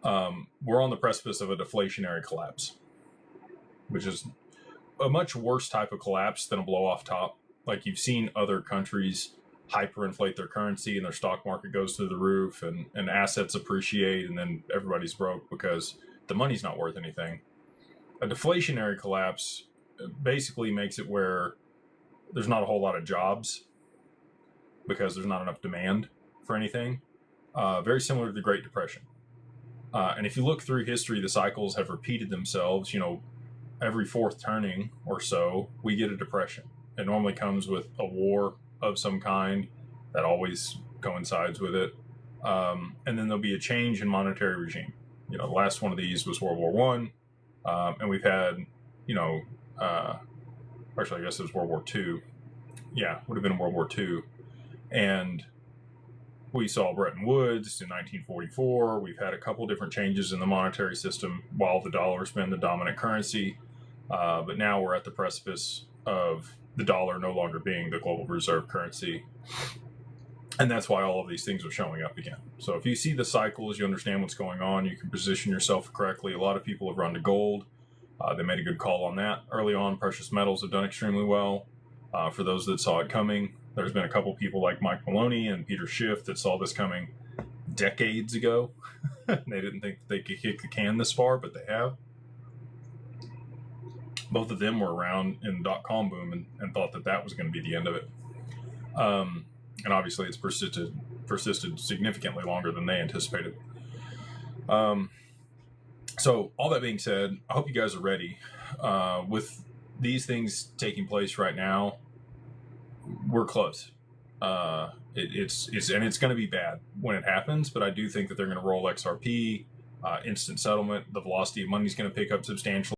we're on the precipice of a deflationary collapse, which is a much worse type of collapse than a blow off top. Like you've seen other countries hyperinflate their currency and their stock market goes through the roof and assets appreciate and then everybody's broke because the money's not worth anything. A deflationary collapse basically makes it where there's not a whole lot of jobs because there's not enough demand for anything. Very similar to the Great Depression. And if you look through history, the cycles have repeated themselves. Every fourth turning or so, we get a depression. It normally comes with a war of some kind that always coincides with it. And then there'll be a change in monetary regime. The last one of these was World War One. And we've had, actually, I guess it was World War II. Yeah, would have been World War II. And we saw Bretton Woods in 1944. We've had a couple different changes in the monetary system while the dollar's been the dominant currency. But now we're at the precipice of the dollar no longer being the global reserve currency. And that's why all of these things are showing up again. So if you see the cycles, you understand what's going on, you can position yourself correctly. A lot of people have run to gold. They made a good call on that. Early on, precious metals have done extremely well. For those that saw it coming, there's been a couple people like Mike Maloney and Peter Schiff that saw this coming decades ago. They didn't think that they could kick the can this far, but they have. Both of them were around in the dot-com boom and thought that was going to be the end of it. And obviously it's persisted significantly longer than they anticipated. So all that being said, I hope you guys are ready. With these things taking place right now, we're close. It's going to be bad when it happens, but I do think that they're going to roll XRP, instant settlement. The velocity of money is going to pick up substantially.